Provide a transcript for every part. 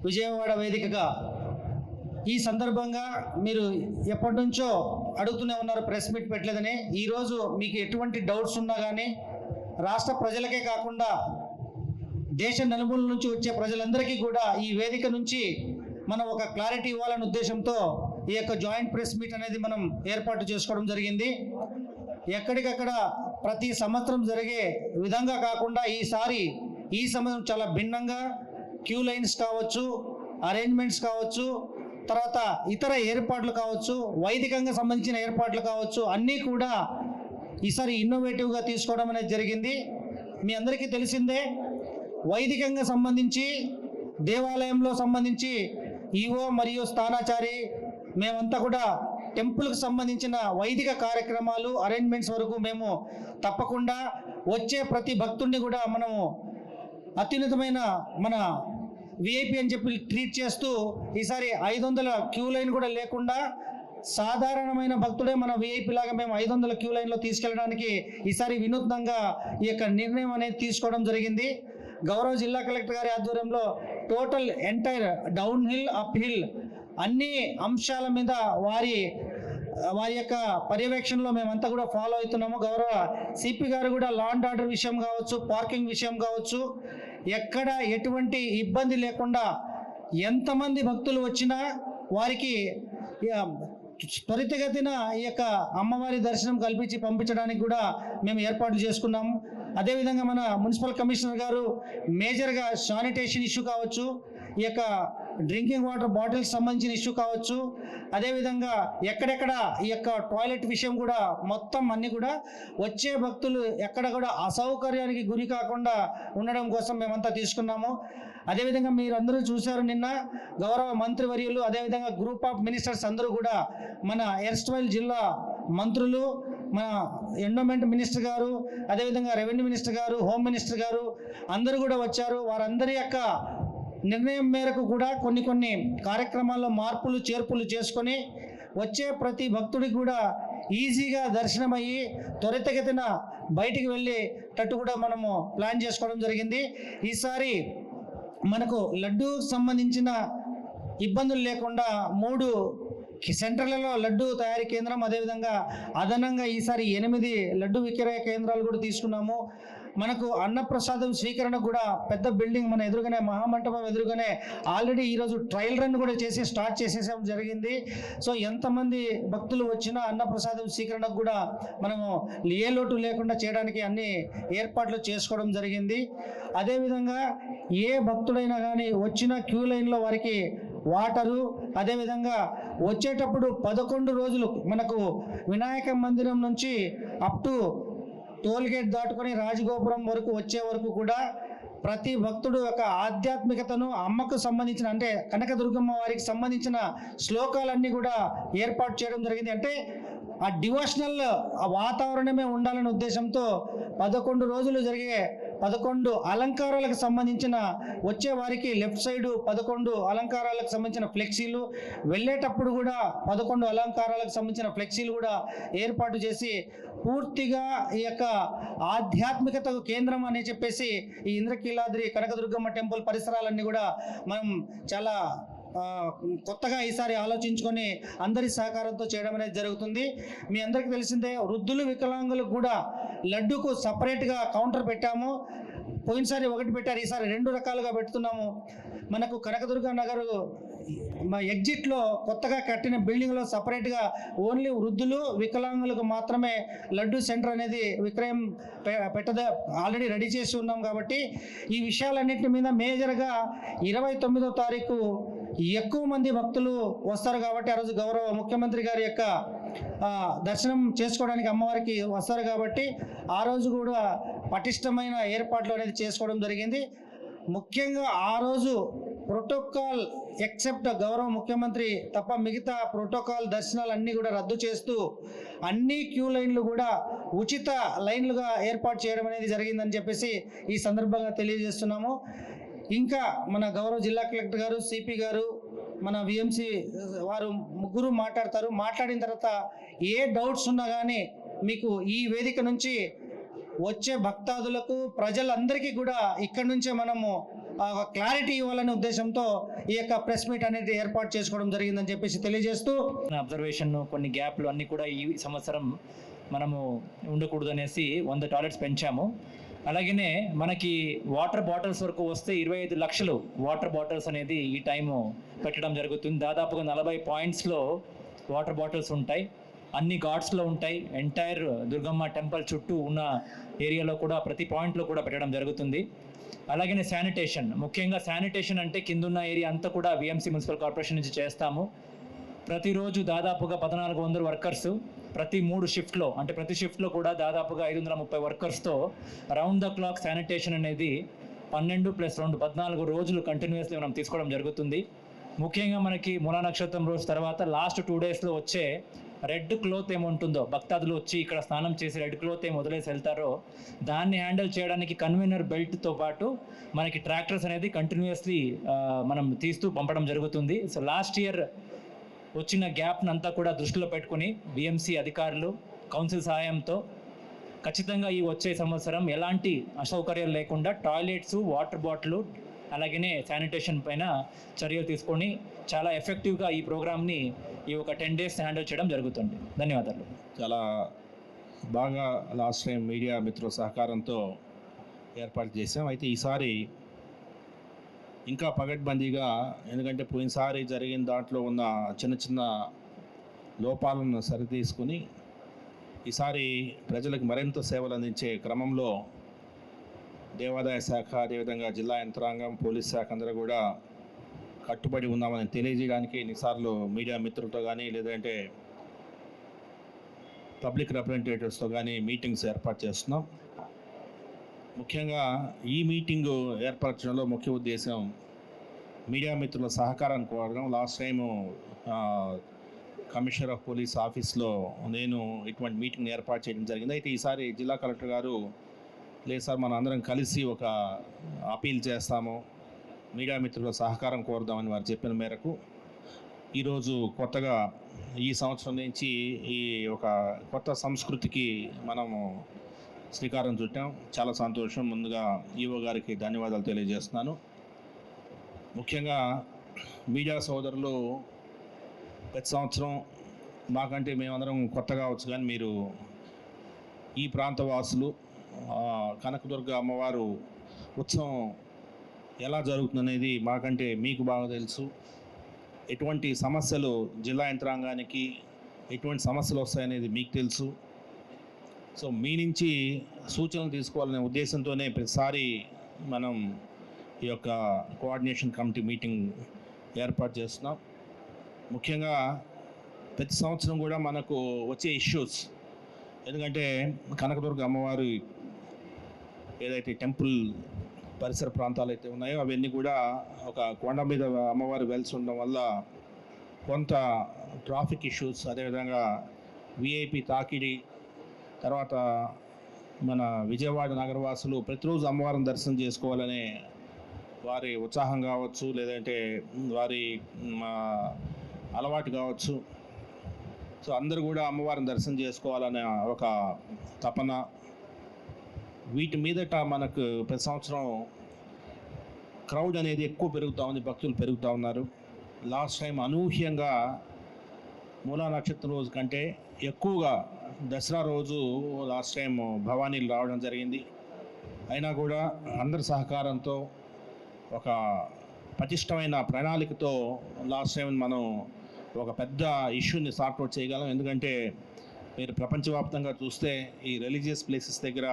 విజయవాడ వేదికగా ఈ సందర్భంగా మీరు ఎప్పటి నుంచో అడుగుతూనే ఉన్నారు ప్రెస్ మీట్ పెట్టలేదని. ఈరోజు మీకు ఎటువంటి డౌట్స్ ఉన్నా కానీ రాష్ట్ర ప్రజలకే కాకుండా దేశ నలుమూల నుంచి వచ్చే ప్రజలందరికీ కూడా ఈ వేదిక నుంచి మనం ఒక క్లారిటీ ఇవ్వాలనే ఉద్దేశంతో ఈ యొక్క జాయింట్ ప్రెస్ మీట్ అనేది మనం ఏర్పాటు చేసుకోవడం జరిగింది. ఎక్కడికక్కడ ప్రతి సంవత్సరం జరిగే విధంగా కాకుండా ఈ సంవత్సరం చాలా భిన్నంగా క్యూ లైన్స్ కావచ్చు, అరేంజ్మెంట్స్ కావచ్చు, తర్వాత ఇతర ఏర్పాట్లు కావచ్చు, వైదికంగా సంబంధించిన ఏర్పాట్లు కావచ్చు, అన్నీ కూడా ఈసారి ఇన్నోవేటివ్గా తీసుకోవడం అనేది జరిగింది. మీ అందరికీ తెలిసిందే, వైదికంగా సంబంధించి దేవాలయంలో సంబంధించి ఈవో మరియు స్థానాచారి మేమంతా కూడా టెంపుల్కి సంబంధించిన వైదిక కార్యక్రమాలు అరేంజ్మెంట్స్ వరకు మేము తప్పకుండా వచ్చే ప్రతి భక్తుడిని కూడా మనము అత్యున్నతమైన మన విఐపి అని చెప్పి ట్రీట్ చేస్తూ ఈసారి 500 క్యూ లైన్ కూడా లేకుండా సాధారణమైన భక్తుడే మన విఐపి లాగా మేము 500 క్యూ లైన్లో తీసుకెళ్ళడానికి ఈసారి వినూత్నంగా ఈ యొక్క నిర్ణయం అనేది తీసుకోవడం జరిగింది. గౌరవ జిల్లా కలెక్టర్ గారి ఆధ్వర్యంలో total entire down hill up hill అన్ని అంశాల మీద వారి యొక్క పర్యవేక్షణలో మేమంతా కూడా ఫాలో అవుతున్నాము. గౌరవ సిపి గారు కూడా లా అండ్ ఆర్డర్ విషయం కావచ్చు, పార్కింగ్ విషయం కావచ్చు, ఎక్కడ ఎటువంటి ఇబ్బంది లేకుండా ఎంతమంది భక్తులు వచ్చినా వారికి త్వరితగతిన ఈ యొక్క అమ్మవారి దర్శనం కల్పించి పంపించడానికి కూడా మేము ఏర్పాట్లు చేసుకున్నాము. అదేవిధంగా మన మున్సిపల్ కమిషనర్ గారు మేజర్గా శానిటేషన్ ఇష్యూ కావచ్చు, ఈ యొక్క డ్రింకింగ్ వాటర్ బాటిల్స్ సంబంధించిన ఇష్యూ కావచ్చు, అదేవిధంగా ఎక్కడెక్కడ ఈ యొక్క టాయిలెట్ విషయం కూడా మొత్తం అన్నీ కూడా వచ్చే భక్తులు ఎక్కడ కూడా అసౌకర్యానికి గురి కాకుండా ఉండడం కోసం మేమంతా తీసుకున్నాము. అదేవిధంగా మీరు అందరూ చూశారు, నిన్న గౌరవ మంత్రివర్యులు అదేవిధంగా గ్రూప్ ఆఫ్ మినిస్టర్స్ అందరూ కూడా మన ఎర్స్ట్వైల్ జిల్లా మంత్రులు, మన ఎండోమెంట్ మినిస్టర్ గారు, అదేవిధంగా రెవెన్యూ మినిస్టర్ గారు, హోమ్ మినిస్టర్ గారు అందరూ కూడా వచ్చారు. వారందరి యొక్క నిర్ణయం మేరకు కూడా కొన్ని కార్యక్రమాల్లో మార్పులు చేర్పులు చేసుకొని వచ్చే ప్రతి భక్తుడికి కూడా ఈజీగా దర్శనమయ్యి త్వరితగతిన బయటికి వెళ్ళేటట్టు కూడా మనము ప్లాన్ చేసుకోవడం జరిగింది. ఈసారి మనకు లడ్డూ సంబంధించిన ఇబ్బందులు లేకుండా 3 సెంటర్లలో లడ్డు తయారీ కేంద్రం, అదేవిధంగా అదనంగా ఈసారి 8 లడ్డు విక్రయ కేంద్రాలు కూడా తీసుకున్నాము. మనకు అన్నప్రసాదం స్వీకరణ కూడా పెద్ద బిల్డింగ్ మన ఎదురుగానే మహామంటపం ఎదురుగానే ఆల్రెడీ ఈరోజు ట్రయల్ రన్ కూడా స్టార్ట్ చేసేసాం జరిగింది. సో ఎంతమంది భక్తులు వచ్చినా అన్నప్రసాదం స్వీకరణకు కూడా మనము ఏ లోటు లేకుండా చేయడానికి అన్ని ఏర్పాట్లు చేసుకోవడం జరిగింది. అదేవిధంగా ఏ భక్తుడైనా కానీ వచ్చిన క్యూ లైన్లో వారికి వాటరు, అదేవిధంగా వచ్చేటప్పుడు 11 రోజులు మనకు వినాయక మందిరం నుంచి అప్ టు టోల్ గేట్ దాటుకొని రాజగోపురం వరకు వచ్చే వరకు కూడా ప్రతి భక్తుడు యొక్క ఆధ్యాత్మికతను అమ్మకు సంబంధించిన అంటే కనకదుర్గమ్మ వారికి సంబంధించిన శ్లోకాలన్నీ కూడా ఏర్పాటు చేయడం జరిగింది. అంటే ఆ డివోషనల్ వాతావరణమే ఉండాలనే ఉద్దేశంతో 11 రోజులు జరిగే 11 అలంకారాలకు సంబంధించిన వచ్చే వారికి లెఫ్ట్ సైడ్ 11 అలంకారాలకు సంబంధించిన ఫ్లెక్సీలు, వెళ్ళేటప్పుడు కూడా 11 అలంకారాలకు సంబంధించిన ఫ్లెక్సీలు కూడా ఏర్పాటు చేసి పూర్తిగా ఈ యొక్క ఆధ్యాత్మికతకు కేంద్రం అని చెప్పేసి ఈ ఇంద్రకీలాద్రి కనకదుర్గమ్మ టెంపుల్ పరిసరాలన్నీ కూడా మనం చాలా కొత్తగా ఈసారి ఆలోచించుకొని అందరి సహకారంతో చేయడం అనేది జరుగుతుంది. మీ అందరికీ తెలిసిందే, వృద్ధులు వికలాంగులకు కూడా లడ్డూకు సపరేట్గా కౌంటర్ పెట్టాము. పోయినసారి 1 పెట్టారు, ఈసారి 2 రకాలుగా పెడుతున్నాము. మనకు కనకదుర్గ నగర్ ఎగ్జిట్లో కొత్తగా కట్టిన బిల్డింగ్లో సపరేట్గా ఓన్లీ వృద్ధులు వికలాంగులకు మాత్రమే లడ్డు సెంటర్ అనేది విక్రయం ఆల్రెడీ రెడీ చేసి ఉన్నాం. కాబట్టి ఈ విషయాలన్నింటి మీద మేజర్గా 29వ తారీఖు ఎక్కువ మంది భక్తులు వస్తారు కాబట్టి ఆ రోజు గౌరవ ముఖ్యమంత్రి గారి యొక్క దర్శనం చేసుకోవడానికి అమ్మవారికి వస్తారు కాబట్టి ఆ రోజు కూడా పటిష్టమైన ఏర్పాట్లు అనేది చేసుకోవడం జరిగింది. ముఖ్యంగా ఆ రోజు ప్రోటోకాల్ ఎక్సెప్ట్ గౌరవ ముఖ్యమంత్రి తప్ప మిగతా ప్రోటోకాల్ దర్శనాలన్నీ కూడా రద్దు చేస్తూ అన్ని క్యూ లైన్లు కూడా ఉచిత లైన్లుగా ఏర్పాటు చేయడం అనేది జరిగిందని చెప్పేసి ఈ సందర్భంగా తెలియజేస్తున్నాము. ఇంకా మన గౌరవ జిల్లా కలెక్టర్ గారు, సిపి గారు, మన విఎంసి వారు ముగ్గురు మాట్లాడతారు. మాట్లాడిన తర్వాత ఏ డౌట్స్ ఉన్నా కానీ మీకు ఈ వేదిక నుంచి వచ్చే భక్తాదులకు ప్రజలందరికీ కూడా ఇక్కడి నుంచే మనము క్లారిటీ ఇవ్వాలనే ఉద్దేశంతో ఈ యొక్క ప్రెస్ మీట్ అనేది ఏర్పాటు చేసుకోవడం జరిగిందని చెప్పేసి తెలియజేస్తూ, అబ్జర్వేషన్ కొన్ని గ్యాప్లు అన్నీ కూడా ఈ సంవత్సరం మనము ఉండకూడదు అనేసి 100 టాయిలెట్స్ పెంచాము. అలాగనే మనకి వాటర్ బాటిల్స్ వరకు వస్తే 25 లక్షలు వాటర్ బాటిల్స్ అనేది ఈ టైము పెట్టడం జరుగుతుంది. దాదాపుగా 40 పాయింట్స్లో వాటర్ బాటిల్స్ ఉంటాయి. అన్ని ఘాట్స్లో ఉంటాయి. ఎంటైర్ దుర్గమ్మ టెంపుల్ చుట్టూ ఉన్న ఏరియాలో కూడా ప్రతి పాయింట్లో కూడా పెట్టడం జరుగుతుంది. అలాగనే శానిటేషన్, ముఖ్యంగా శానిటేషన్ అంటే కిందున్న ఏరియా అంతా కూడా విఎంసీ మున్సిపల్ కార్పొరేషన్ నుంచి చేస్తాము. ప్రతిరోజు దాదాపుగా 1400 వర్కర్స్ ప్రతి 3 షిఫ్ట్లో, అంటే ప్రతి షిఫ్ట్లో కూడా దాదాపుగా 530 వర్కర్స్తో రౌండ్ ద క్లాక్ శానిటేషన్ అనేది 12+2 14 రోజులు కంటిన్యూస్లీ మనం తీసుకోవడం జరుగుతుంది. ముఖ్యంగా మనకి మూలా నక్షత్రం రోజు తర్వాత లాస్ట్ 2 డేస్లో వచ్చే రెడ్ క్లోత్ ఏముంటుందో, భక్తాదులు వచ్చి ఇక్కడ స్నానం చేసి రెడ్ క్లోత్ ఏమి వదిలేసి వెళ్తారో దాన్ని హ్యాండిల్ చేయడానికి కన్వీనర్ బెల్ట్తో పాటు మనకి ట్రాక్టర్స్ అనేది కంటిన్యూస్లీ మనం తీస్తూ పంపడం జరుగుతుంది. సో లాస్ట్ ఇయర్ వచ్చిన గ్యాప్ను అంతా కూడా దృష్టిలో పెట్టుకుని బిఎంసి అధికారులు కౌన్సిల్ సహాయంతో ఖచ్చితంగా ఈ వచ్చే సంవత్సరం ఎలాంటి అసౌకర్యాలు లేకుండా టాయిలెట్స్, వాటర్ బాటిల్ అలాగనే శానిటేషన్ పైన చర్యలు తీసుకొని చాలా ఎఫెక్టివ్గా ఈ ప్రోగ్రామ్ని ఈ ఒక 10 డేస్ హ్యాండిల్ చేయడం జరుగుతుంది. ధన్యవాదాలు. చాలా బాగా లాస్ట్ టైం మీడియా మిత్రుల సహకారంతో ఏర్పాటు చేసాం. అయితే ఈసారి ఇంకా పగడ్బందీగా, ఎందుకంటే పోయినసారి జరిగిన దాంట్లో ఉన్న చిన్న చిన్న లోపాలను సరితీసుకుని ఈసారి ప్రజలకు మరింత సేవలు అందించే క్రమంలో దేవాదాయ శాఖ, అదేవిధంగా జిల్లా యంత్రాంగం, పోలీస్ శాఖ అందరూ కూడా కట్టుబడి ఉన్నామని తెలియజేయడానికి ఎన్నిసార్లు మీడియా మిత్రులతో కానీ లేదంటే పబ్లిక్ రిప్రజెంటేటివ్స్తో కానీ మీటింగ్స్ ఏర్పాటు చేస్తున్నాం. ముఖ్యంగా ఈ మీటింగు ఏర్పరచడంలో ముఖ్య ఉద్దేశం మీడియా మిత్రుల సహకారాన్ని కోరడం. Last time commissioner of police ఆఫీస్లో నేను ఇటువంటి మీటింగ్ ఏర్పాటు చేయడం జరిగింది. అయితే ఈసారి జిల్లా కలెక్టర్ గారు, లేదు సార్ మనం అందరం కలిసి ఒక అపీల్ చేస్తాము, మీడియా మిత్రుల సహకారం కోరుదామని వారు చెప్పిన మేరకు ఈరోజు కొత్తగా ఈ సంవత్సరం నుంచి ఈ ఒక కొత్త సంస్కృతికి మనము శ్రీకారం చుట్టాం. చాలా సంతోషం. ముందుగా ఈవో గారికి ధన్యవాదాలు తెలియజేస్తున్నాను. ముఖ్యంగా మీడియా సోదరులు ప్రతి సంవత్సరం మాకంటే మేమందరం కొత్తగా వచ్చు, కానీ మీరు ఈ ప్రాంత వాసులు కనకదుర్గ అమ్మవారు ఉత్సవం ఎలా జరుగుతుందనేది మాకంటే మీకు బాగా తెలుసు. ఎటువంటి సమస్యలు జిల్లా యంత్రాంగానికి ఎటువంటి సమస్యలు వస్తాయనేది మీకు తెలుసు. సో మీ నుంచి సూచనలు తీసుకోవాలనే ఉద్దేశంతోనే ప్రతిసారి మనం ఈ యొక్క కోఆర్డినేషన్ కమిటీ మీటింగ్ ఏర్పాటు చేస్తున్నాం. ముఖ్యంగా ప్రతి సంవత్సరం కూడా మనకు వచ్చే ఇష్యూస్, ఎందుకంటే కనకదుర్గ అమ్మవారు ఏదైతే టెంపుల్ పరిసర ప్రాంతాలు అయితే ఉన్నాయో అవన్నీ కూడా ఒక కొండ మీద అమ్మవారు వెలిసి ఉండడం వల్ల కొంత ట్రాఫిక్ ఇష్యూస్, అదేవిధంగా విఐపి తాకిడి, తర్వాత మన విజయవాడ నగరవాసులు ప్రతిరోజు అమ్మవారిని దర్శనం చేసుకోవాలనే వారి ఉత్సాహం కావచ్చు, లేదంటే వారి అలవాటు కావచ్చు. సో అందరూ కూడా అమ్మవారిని దర్శనం చేసుకోవాలనే ఒక తపన, వీటి మీదట మనకు ప్రతి సంవత్సరం క్రౌడ్ అనేది ఎక్కువ పెరుగుతూ ఉంది, భక్తులు పెరుగుతూ ఉన్నారు. లాస్ట్ టైం అనూహ్యంగా మూలా నక్షత్రం రోజు కంటే ఎక్కువగా దసరా రోజు లాస్ట్ టైం భవానీలు రావడం జరిగింది. అయినా కూడా అందరి సహకారంతో ఒక పటిష్టమైన ప్రణాళికతో లాస్ట్ టైం మనం ఒక పెద్ద ఇష్యూని సార్ట్అవుట్ చేయగలం. ఎందుకంటే మీరు ప్రపంచవ్యాప్తంగా చూస్తే ఈ రిలీజియస్ ప్లేసెస్ దగ్గర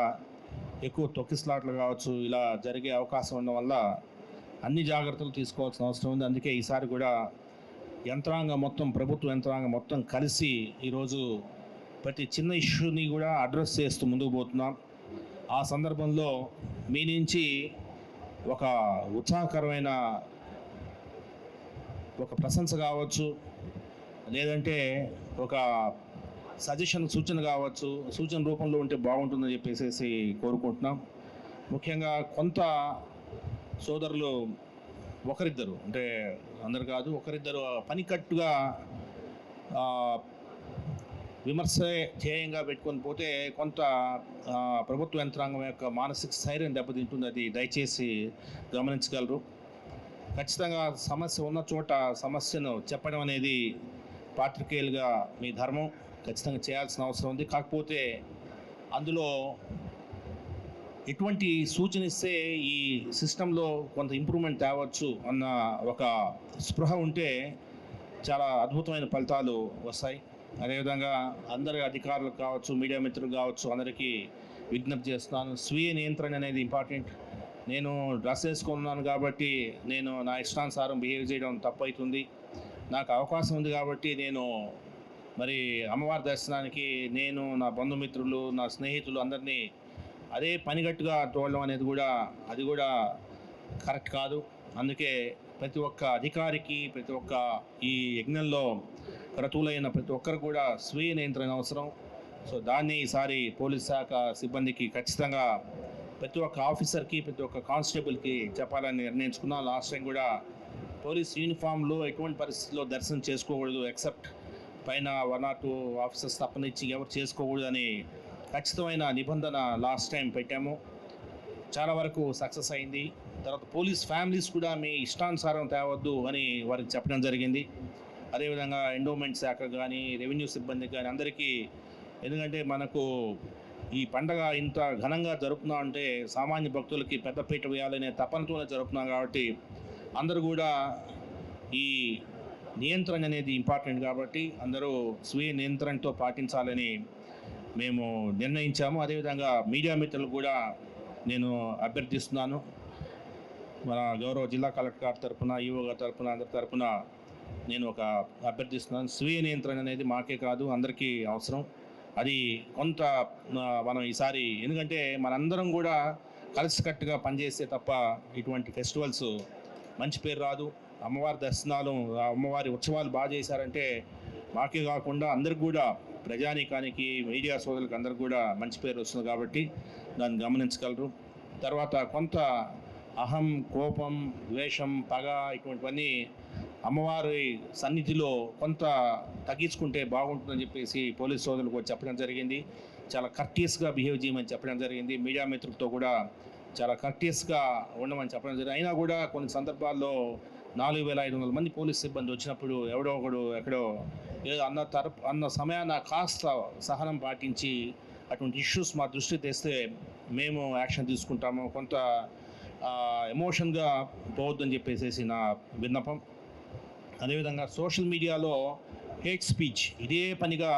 ఎక్కువ తొక్కిస్లాట్లు కావచ్చు ఇలా జరిగే అవకాశం ఉండడం వల్ల అన్ని జాగ్రత్తలు తీసుకోవాల్సిన అవసరం ఉంది. అందుకే ఈసారి కూడా యంత్రాంగం మొత్తం, ప్రభుత్వ యంత్రాంగం మొత్తం కలిసి ఈరోజు ప్రతి చిన్న ఇష్యూని కూడా అడ్రస్ చేస్తూ ముందుకు పోతున్నాం. ఆ సందర్భంలో మీ నుంచి ఒక ఉత్సాహకరమైన ఒక ప్రశంస కావచ్చు, లేదంటే ఒక సజెషన్, సూచన కావచ్చు, సూచన రూపంలో ఉంటే బాగుంటుందని చెప్పేసి కోరుకుంటున్నాం. ముఖ్యంగా కొంత సోదరులు ఒకరిద్దరు, అంటే అందరు కాదు, ఒకరిద్దరు పనికట్టుగా విమర్శ ధ్యేయంగా పెట్టుకొని పోతే కొంత ప్రభుత్వ యంత్రాంగం యొక్క మానసిక స్థైర్యం దెబ్బతింటుంది. అది దయచేసి గమనించగలరు. ఖచ్చితంగా సమస్య ఉన్న చోట సమస్యను చెప్పడం అనేది పాత్రికేయులుగా మీ ధర్మం, ఖచ్చితంగా చేయాల్సిన అవసరం ఉంది. కాకపోతే అందులో ఎటువంటి సూచన ఇస్తే ఈ సిస్టంలో కొంత ఇంప్రూవ్మెంట్ తేవచ్చు అన్న ఒక స్పృహ ఉంటే చాలా అద్భుతమైన ఫలితాలు వస్తాయి. అదేవిధంగా అందరి అధికారులకు కావచ్చు, మీడియా మిత్రులు కావచ్చు, అందరికీ విజ్ఞప్తి చేస్తున్నాను. స్వీయ నియంత్రణ అనేది ఇంపార్టెంట్. నేను డ్రెస్ వేసుకున్నాను కాబట్టి నేను నా ఇష్టానుసారం బిహేవ్ చేయడం తప్పవుతుంది. నాకు అవకాశం ఉంది కాబట్టి నేను మరి అమ్మవారి దర్శనానికి నేను, నా బంధుమిత్రులు, నా స్నేహితులు అందరినీ అదే పనిగట్టుగా తోడడం అనేది అది కూడా కరెక్ట్ కాదు. అందుకే ప్రతి ఒక్క అధికారికి, ప్రతి ఒక్క ఈ యజ్ఞంలో క్రతువులైన ప్రతి ఒక్కరు కూడా స్వీయ నియంత్రణ అవసరం. సో దాన్ని ఈసారి పోలీస్ శాఖ సిబ్బందికి ఖచ్చితంగా ప్రతి ఒక్క ఆఫీసర్కి, ప్రతి ఒక్క కానిస్టేబుల్కి చెప్పాలని నిర్ణయించుకున్నాం. లాస్ట్ టైం కూడా పోలీస్ యూనిఫామ్లో ఎటువంటి పరిస్థితుల్లో దర్శనం చేసుకోకూడదు, ఎక్సెప్ట్ పైన 1 or 2 ఆఫీసర్స్ తప్పనిచ్చి ఎవరు చేసుకోకూడదు అని ఖచ్చితమైన నిబంధన లాస్ట్ టైం పెట్టాము. చాలా వరకు సక్సెస్ అయింది. తర్వాత పోలీస్ ఫ్యామిలీస్ కూడా మీ ఇష్టానుసారం తేవద్దు అని వారికి చెప్పడం జరిగింది. అదేవిధంగా ఎండోమెంట్ శాఖ కానీ, రెవెన్యూ సిబ్బందికి కానీ అందరికీ, ఎందుకంటే మనకు ఈ పండగ ఇంత ఘనంగా జరుపుతున్నాం అంటే సామాన్య భక్తులకి పెద్దపీట వేయాలనే తపనతోనే జరుపుతున్నాం కాబట్టి అందరూ కూడా ఈ నియంత్రణ అనేది ఇంపార్టెంట్ కాబట్టి అందరూ స్వీయ నియంత్రణతో పాటించాలని మేము నిర్ణయించాము. అదేవిధంగా మీడియా మిత్రులు కూడా నేను అభ్యర్థిస్తున్నాను. మన గౌరవ జిల్లా కలెక్టర్ గారి తరఫున, ఈఓ గారి తరఫున, అందరి తరఫున నేను ఒక అభ్యర్థిస్తున్నాను. స్వీయ నియంత్రణ అనేది మాకే కాదు అందరికీ అవసరం. అది కొంత మనం ఈసారి, ఎందుకంటే మనందరం కూడా కలిసికట్టుగా పనిచేస్తే తప్ప ఇటువంటి ఫెస్టివల్స్ మంచి పేరు రాదు. అమ్మవారి దర్శనాలు, అమ్మవారి ఉత్సవాలు బాగా చేశారంటే మాకే కాకుండా అందరికి కూడా, ప్రజానీకానికి, మీడియా సోదరులకు అందరికి కూడా మంచి పేరు వస్తుంది కాబట్టి దాన్ని గమనించగలరు. తర్వాత కొంత అహం, కోపం, ద్వేషం, పగ ఇటువంటివన్నీ అమ్మవారి సన్నిధిలో కొంత తగ్గించుకుంటే బాగుంటుందని చెప్పేసి పోలీస్ సోదరులకు చెప్పడం జరిగింది. చాలా కర్టియస్గా బిహేవ్ చేయమని చెప్పడం జరిగింది. మీడియా మిత్రులతో కూడా చాలా కర్టియస్గా ఉండమని చెప్పడం జరిగింది. అయినా కూడా కొన్ని సందర్భాల్లో 4500 మంది పోలీస్ సిబ్బంది వచ్చినప్పుడు ఎవడో ఒకడు ఎక్కడో ఏదో అన్న సమయాన కాస్త సహనం పాటించి అటువంటి ఇష్యూస్ మా దృష్టి తెస్తే మేము యాక్షన్ తీసుకుంటాము. కొంత ఎమోషన్గా పోవద్దని చెప్పేసి నా విన్నపం. అదేవిధంగా సోషల్ మీడియాలో హేట్ స్పీచ్, ఇదే పనిగా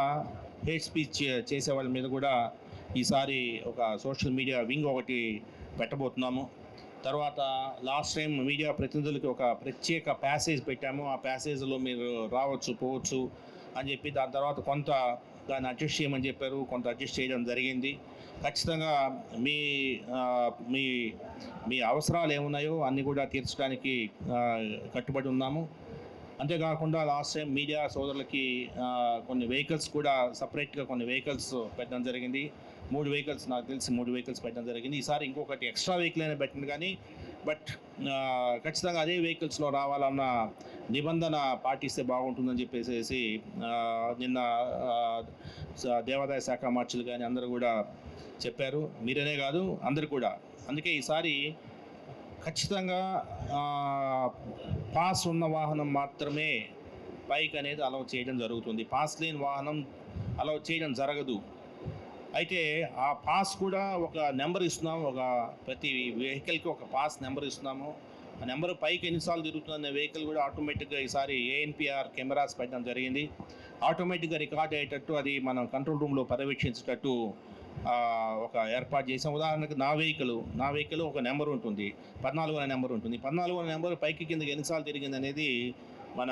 హేట్ స్పీచ్ చేసే వాళ్ళ మీద కూడా ఈసారి ఒక సోషల్ మీడియా వింగ్ ఒకటి పెట్టబోతున్నాము. తర్వాత లాస్ట్ టైం మీడియా ప్రతినిధులకి ఒక ప్రత్యేక ప్యాసేజ్ పెట్టాము. ఆ ప్యాసేజ్లో మీరు రావచ్చు, పోవచ్చు అని చెప్పి దాని తర్వాత కొంత దాన్ని అడ్జస్ట్ చేయమని చెప్పారు. కొంత అడ్జస్ట్ చేయడం జరిగింది. ఖచ్చితంగా మీ మీ మీ అవసరాలు ఏమున్నాయో అన్నీ కూడా తీర్చడానికి కట్టుబడి ఉన్నాము. అంతేకాకుండా లాస్ట్ టైం మీడియా సోదరులకి కొన్ని వెహికల్స్ కూడా సపరేట్గా కొన్ని వెహికల్స్ పెట్టడం జరిగింది. 3 వెహికల్స్, నాకు తెలిసి 3 వెహికల్స్ పెట్టడం జరిగింది. ఈసారి ఇంకొకటి ఎక్స్ట్రా వెహికల్ అయినా పెట్టింది కానీ ఖచ్చితంగా అదే వెహికల్స్లో రావాలన్న నిబంధన పాటిస్తే బాగుంటుందని చెప్పేసి నిన్న దేవాదాయ శాఖ మార్చులు కానీ అందరూ కూడా చెప్పారు. మీరనే కాదు అందరు కూడా. అందుకే ఈసారి ఖచ్చితంగా పాస్ ఉన్న వాహనం మాత్రమే బైక్ అనేది అలౌ చేయడం జరుగుతుంది. పాస్ లేని వాహనం అలౌ చేయడం జరగదు. అయితే ఆ పాస్ కూడా ఒక నెంబర్ ఇస్తున్నాము. ప్రతి వెహికల్కి ఒక పాస్ నెంబర్ ఇస్తున్నాము. ఆ నెంబర్ పైకి ఎన్నిసార్లు తిరుగుతున్న వెహికల్ కూడా ఆటోమేటిక్గా ఈసారి ఏఎన్పిఆర్ కెమెరాస్ పెట్టడం జరిగింది. ఆటోమేటిక్గా రికార్డ్ అయ్యేటట్టు అది మనం కంట్రోల్ రూమ్లో పర్యవేక్షించేటట్టు ఒక ఏర్పాటు చేసాం. ఉదాహరణకు నా వెహికల్ ఒక నెంబర్ ఉంటుంది, 14 అనే నెంబర్ ఉంటుంది. 14 అనే నెంబర్ పైకి కిందకి ఎన్నిసార్లు తిరిగింది అనేది మన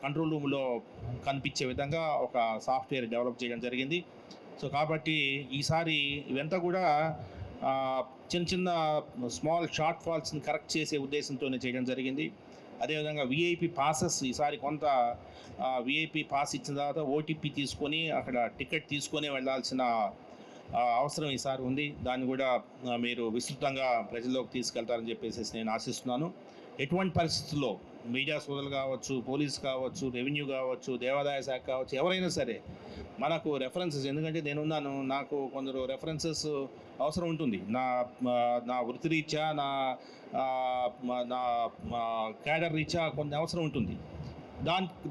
కంట్రోల్ రూమ్లో కనిపించే విధంగా ఒక సాఫ్ట్వేర్ డెవలప్ చేయడం జరిగింది. సో కాబట్టి ఈసారి ఇవంతా కూడా చిన్న స్మాల్ షార్ట్ ఫాల్స్ని కరెక్ట్ చేసే ఉద్దేశంతోనే చేయడం జరిగింది. అదేవిధంగా విఐపి పాసెస్ ఈసారి కొంత విఐపి పాస్ ఇచ్చిన తర్వాత ఓటీపీ తీసుకొని అక్కడ టికెట్ తీసుకొని వెళ్ళాల్సిన అవసరం ఈసారి ఉంది. దాన్ని కూడా మీరు విస్తృతంగా ప్రజల్లోకి తీసుకెళ్తారని చెప్పేసి నేను ఆశిస్తున్నాను. ఎటువంటి పరిస్థితుల్లో మీడియా సోదరులు కావచ్చు, పోలీస్ కావచ్చు, రెవెన్యూ కావచ్చు, దేవాదాయ శాఖ కావచ్చు, ఎవరైనా సరే మనకు రెఫరెన్సెస్, ఎందుకంటే నేనున్నాను, నాకు కొందరు రెఫరెన్సెస్ అవసరం ఉంటుంది. నా వృత్తిరీత్యా, నా క్యాడర్ రీత్యా కొంత అవసరం ఉంటుంది.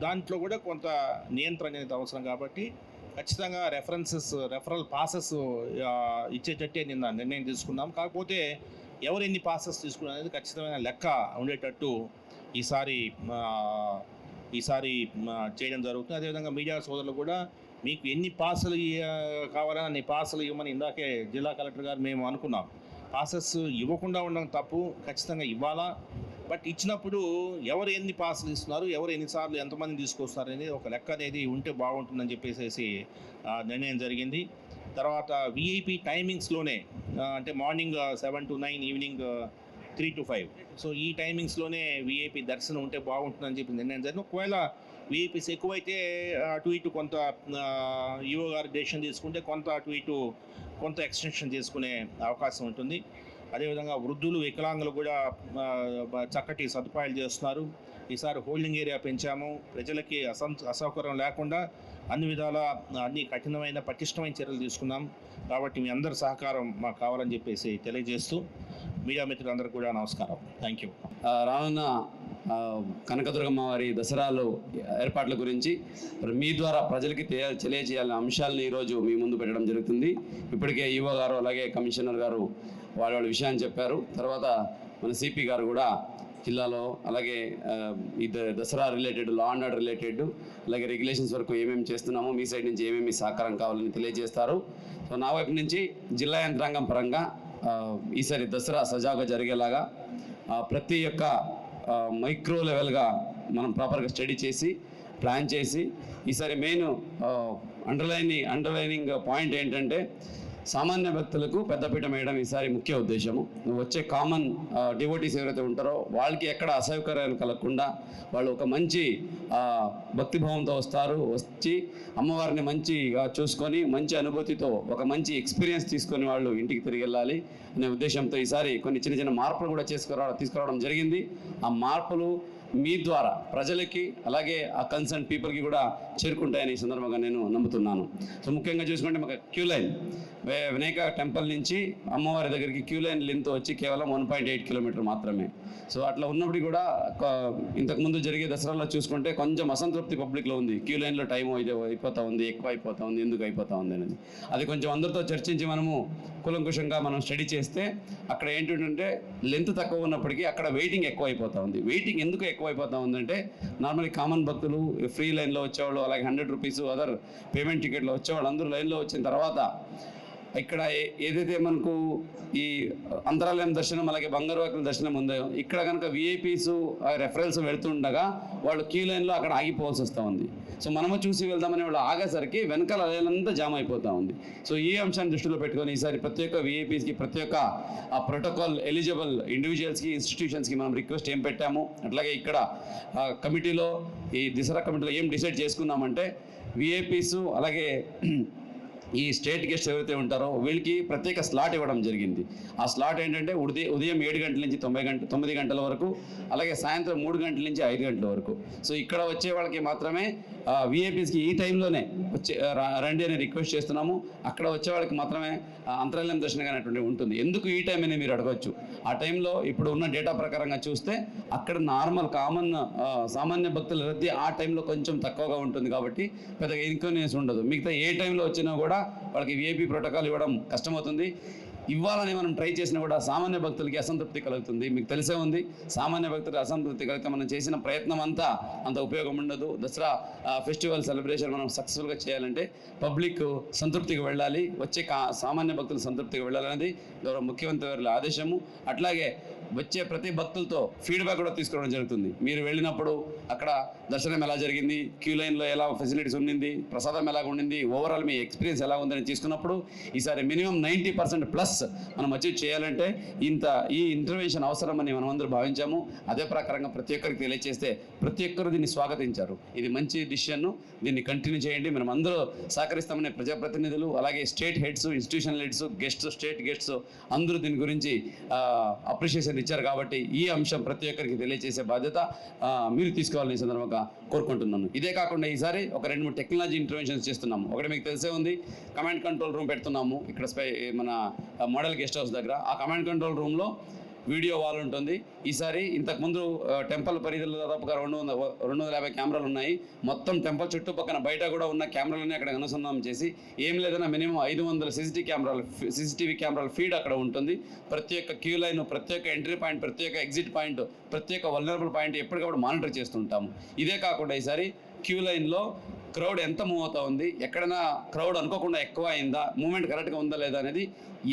దాంట్లో కూడా కొంత నియంత్రణ అనేది అవసరం. కాబట్టి ఖచ్చితంగా రెఫరల్ పాసెస్ ఇచ్చేటట్టే నిన్న నిర్ణయం తీసుకున్నాం. కాకపోతే ఎవరు ఎన్ని పాసెస్ తీసుకున్నారు అనేది ఖచ్చితమైన లెక్క ఉండేటట్టు ఈసారి చేయడం జరుగుతుంది. అదేవిధంగా మీడియా సోదరులు కూడా మీకు ఎన్ని పాసులు కావాలని అన్ని పాసులు ఇవ్వమని ఇందాకే జిల్లా కలెక్టర్ గారు మేము అనుకున్నాం. పాసెస్ ఇవ్వకుండా ఉండడం తప్పు, ఖచ్చితంగా ఇవ్వాలా. బట్ ఇచ్చినప్పుడు ఎవరు ఎన్ని పాసులు ఇస్తున్నారు, ఎవరు ఎన్నిసార్లు ఎంతమంది తీసుకొస్తున్నారు అనేది ఒక లెక్క అనేది ఉంటే బాగుంటుందని చెప్పేసి నిర్ణయం జరిగింది. తర్వాత విఐపి టైమింగ్స్లోనే, అంటే morning 7 to 9, evening 3 to 5, so ఈ టైమింగ్స్లోనే విఐపి దర్శనం ఉంటే బాగుంటుందని చెప్పి నిర్ణయం జరిగింది. ఒకవేళ విఐపీస్ ఎక్కువైతే అటు ఇటు కొంత ఈఓ గారు డెసిషన్ తీసుకుంటే కొంత అటు ఇటు కొంత ఎక్స్టెన్షన్ చేసుకునే అవకాశం ఉంటుంది. అదేవిధంగా వృద్ధులు, వికలాంగులు కూడా చక్కటి సదుపాయాలు చేస్తున్నారు. ఈసారి హోల్డింగ్ ఏరియా పెంచాము. ప్రజలకి అసౌకర్యం లేకుండా అన్ని విధాల అన్ని కఠినమైన పటిష్టమైన చర్యలు తీసుకున్నాం. కాబట్టి మీ అందరి సహకారం మాకు కావాలని చెప్పేసి తెలియజేస్తూ మీడియా మిత్రులందరూ కూడా నమస్కారం. Thank you. రానున్న కనకదుర్గమ్మ వారి దసరాలో ఏర్పాట్ల గురించి మీ ద్వారా ప్రజలకి తెలియజేయాలనే అంశాలను ఈరోజు మీ ముందు పెట్టడం జరుగుతుంది. ఇప్పటికే ఈవో గారు అలాగే కమిషనర్ గారు వాళ్ళ విషయాన్ని చెప్పారు. తర్వాత మన సిపి గారు కూడా జిల్లాలో అలాగే ఈ Dasara related, law and order related, అలాగే రెగ్యులేషన్స్ వరకు ఏమేమి చేస్తున్నామో మీ సైడ్ నుంచి ఏమేమి సహకారం కావాలని తెలియజేస్తారు. సో నా వైపు నుంచి జిల్లా యంత్రాంగం పరంగా ఈసారి దసరా సజావుగా జరిగేలాగా ప్రతి ఒక్క మైక్రో లెవెల్గా మనం ప్రాపర్గా స్టడీ చేసి ప్లాన్ చేసి ఈసారి మెయిన్ అండర్లైనింగ్ పాయింట్ ఏంటంటే సామాన్య భక్తులకు పెద్దపీట వేయడం ఈసారి ముఖ్య ఉద్దేశము. వచ్చే కామన్ డివోటీస్ ఎవరైతే ఉంటారో వాళ్ళకి ఎక్కడ అసౌకర్యాలు కలగకుండా వాళ్ళు ఒక మంచి భక్తిభావంతో వచ్చి అమ్మవారిని మంచిగా చూసుకొని మంచి అనుభూతితో ఒక మంచి ఎక్స్పీరియన్స్ తీసుకొని వాళ్ళు ఇంటికి తిరిగి వెళ్ళాలి అనే ఉద్దేశంతో ఈసారి కొన్ని చిన్న చిన్న మార్పులు కూడా తీసుకురావడం జరిగింది. ఆ మార్పులు మీ ద్వారా ప్రజలకి అలాగే ఆ కన్సర్న్ పీపుల్కి కూడా చేరుకుంటాయని ఈ సందర్భంగా నేను నమ్ముతున్నాను. సో ముఖ్యంగా చూసుకుంటే మాకు క్యూ లైన్ వినాయక టెంపుల్ నుంచి అమ్మవారి దగ్గరికి క్యూ లైన్ లెంత్ వచ్చి కేవలం 1.8 కిలోమీటర్ మాత్రమే. సో అట్లా ఉన్నప్పుడు కూడా ఇంతకుముందు జరిగే దసరాలో చూసుకుంటే కొంచెం అసంతృప్తి పబ్లిక్లో ఉంది. క్యూ లైన్లో టైం అయిపోతూ ఉంది, ఎక్కువ అయిపోతూ ఉంది, ఎందుకు అయిపోతూ ఉంది అనేది. అది కొంచెం అందరితో చర్చించి మనము కూలంకుషంగా మనం స్టడీ చేస్తే అక్కడ ఏంటంటే లెంత్ తక్కువ ఉన్నప్పటికీ అక్కడ వెయిటింగ్ ఎక్కువ అయిపోతూ ఉంది. వెయిటింగ్ ఎందుకు ఎక్కువ అయిపోతూ ఉందంటే నార్మల్లీ కామన్ భక్తులు ఫ్రీ లైన్లో వచ్చేవాళ్ళు, అలాగే 100 రూపీస్ అదర్ పేమెంట్ టికెట్లో వచ్చేవాళ్ళు అందరూ లైన్లో వచ్చిన తర్వాత ఇక్కడ ఏదైతే మనకు ఈ అంతరాలయం దర్శనం అలాగే బంగారువాకుల దర్శనం ఉందో ఇక్కడ కనుక విఐపీస్ రెఫరెన్స్ వెళుతుండగా వాళ్ళు క్యూ లైన్లో అక్కడ ఆగిపోవాల్సి వస్తూ ఉంది. సో మనము చూసి వెళ్దామని వాళ్ళు ఆగేసరికి వెనకాల లైనంతా జామ్ అయిపోతూ ఉంది. సో ఈ అంశాన్ని దృష్టిలో పెట్టుకొని ఈసారి ప్రతి ఒక్క విఐపీస్కి, ప్రతి ఒక్క ప్రోటోకాల్ ఎలిజిబుల్ ఇండివిజువల్స్కి, ఇన్స్టిట్యూషన్స్కి మనం రిక్వెస్ట్ ఏం పెట్టాము, అట్లాగే ఇక్కడ కమిటీలో ఈ దసరా కమిటీలో ఏం డిసైడ్ చేసుకున్నామంటే విఐపీస్ అలాగే ఈ స్టేట్ గెస్ట్ ఎవరైతే ఉంటారో వీళ్ళకి ప్రత్యేక స్లాట్ ఇవ్వడం జరిగింది. ఆ స్లాట్ ఏంటంటే ఉదయం 7 గంటల నుంచి 9 గంటల వరకు, అలాగే సాయంత్రం 3 గంటల నుంచి 5 గంటల వరకు. సో ఇక్కడ వచ్చే వాళ్ళకి మాత్రమే విఐపీస్కి ఈ టైంలోనే రండి అని రిక్వెస్ట్ చేస్తున్నాము. అక్కడ వచ్చే వాళ్ళకి మాత్రమే అంతరాలయం దర్శనం అనేటువంటి ఉంటుంది. ఎందుకు ఈ టైం అని మీరు అడగవచ్చు. ఆ టైంలో ఇప్పుడు ఉన్న డేటా ప్రకారంగా చూస్తే అక్కడ నార్మల్ సామాన్య భక్తుల రద్దీ ఆ టైంలో కొంచెం తక్కువగా ఉంటుంది కాబట్టి పెద్దగా ఇన్కన్వీనియన్స్ ఉండదు. మిగతా ఏ టైంలో వచ్చినా కూడా వాళ్ళకి విఐపి ప్రోటోకాల్ ఇవ్వడం కష్టమవుతుంది. ఇవ్వాలని మనం ట్రై చేసినా కూడా సామాన్య భక్తులకి అసంతృప్తి కలుగుతుంది. మీకు తెలిసే ఉంది, సామాన్య భక్తులకి అసంతృప్తి కలిగితే మనం చేసిన ప్రయత్నం అంతా అంత ఉపయోగం ఉండదు. దసరా ఫెస్టివల్ సెలబ్రేషన్ మనం సక్సెస్ఫుల్గా చేయాలంటే పబ్లిక్ సంతృప్తికి వెళ్ళాలి, వచ్చే సామాన్య భక్తులు సంతృప్తికి వెళ్ళాలనేది గౌరవ ముఖ్యమంత్రి వారి ఆదేశము. అట్లాగే వచ్చే ప్రతి భక్తులతో ఫీడ్బ్యాక్ కూడా తీసుకోవడం జరుగుతుంది. మీరు వెళ్ళినప్పుడు అక్కడ దర్శనం ఎలా జరిగింది, క్యూ లైన్లో ఎలా ఫెసిలిటీస్ ఉండింది, ప్రసాదం ఎలా ఉండింది, ఓవరాల్ మీ ఎక్స్పీరియన్స్ ఎలా ఉందని తీసుకున్నప్పుడు ఈసారి మినిమం 90% ప్లస్ మనం అచీవ్ చేయాలంటే ఈ ఇంటర్వెన్షన్ అవసరమని మనం అందరూ భావించాము. అదే ప్రకారంగా ప్రతి ఒక్కరికి తెలియజేస్తే ప్రతి ఒక్కరు దీన్ని స్వాగతించారు. ఇది మంచి డిసిషన్, దీన్ని కంటిన్యూ చేయండి. మనం అందరూ సహకరిస్తామనే ప్రజాప్రతినిధులు అలాగే state heads, institutional heads, guests, state guests అందరూ దీని గురించి అప్రిషియేషన్ ఇన్ఫర్మేషన్ ఇచ్చారు కాబట్టి ఈ అంశం ప్రతి ఒక్కరికి తెలియజేసే బాధ్యత మీరు తీసుకోవాలని సందర్భంగా కోరుకుంటున్నాను. ఇదే కాకుండా ఈసారి ఒక 2-3 టెక్నాలజీ ఇంటర్వెన్షన్స్ చేస్తున్నాము. ఒకటి మీకు తెలిసే ఉంది, కమాండ్ కంట్రోల్ రూమ్ పెడుతున్నాము ఇక్కడ మన మోడల్ గెస్ట్ హౌస్ దగ్గర. ఆ కమాండ్ కంట్రోల్ రూమ్లో వీడియో వాల్ ఉంటుంది. ఈసారి ఇంతకుముందు టెంపుల్ పరిధిలో దాదాపుగా 250 కెమెరాలు ఉన్నాయి. మొత్తం టెంపుల్ చుట్టుపక్కల బయట కూడా ఉన్న కెమెరాలన్నీ అక్కడ అనుసంధానం చేసి ఏం లేదన్నా మినిమం 500 సీసీటీవీ కెమెరాల ఫీడ్ అక్కడ ఉంటుంది. ప్రతి ఒక్క క్యూ లైన్, ప్రతి ఒక్క ఎంట్రీ పాయింట్, ప్రతి ఒక్క ఎగ్జిట్ పాయింట్, ప్రతి ఒక్క వల్నరబుల్ పాయింట్ ఎప్పటికప్పుడు మానిటర్ చేస్తుంటాము. ఇదే కాకుండా ఈసారి క్యూ లైన్లో క్రౌడ్ ఎంత మూవ్ అవుతా ఉంది, ఎక్కడైనా క్రౌడ్ అనుకోకుండా ఎక్కువ అయిందా, మూవ్మెంట్ కరెక్ట్గా ఉందా లేదా అనేది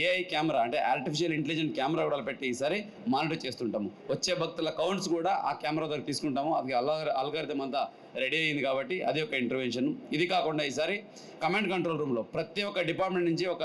ఏఐ కెమెరా అంటే ఆర్టిఫిషియల్ ఇంటెలిజెంట్ కెమెరా కూడా పెట్టి ఈసారి మానిటర్ చేస్తుంటాము. వచ్చే భక్తుల కౌంట్స్ కూడా ఆ కెమెరా దగ్గర తీసుకుంటాము. అది అల్గారిథం అంతా రెడీ అయింది కాబట్టి అది ఒక ఇంటర్వెన్షన్. ఇది కాకుండా ఈసారి కమాండ్ కంట్రోల్ రూమ్లో ప్రతి ఒక్క డిపార్ట్మెంట్ నుంచి ఒక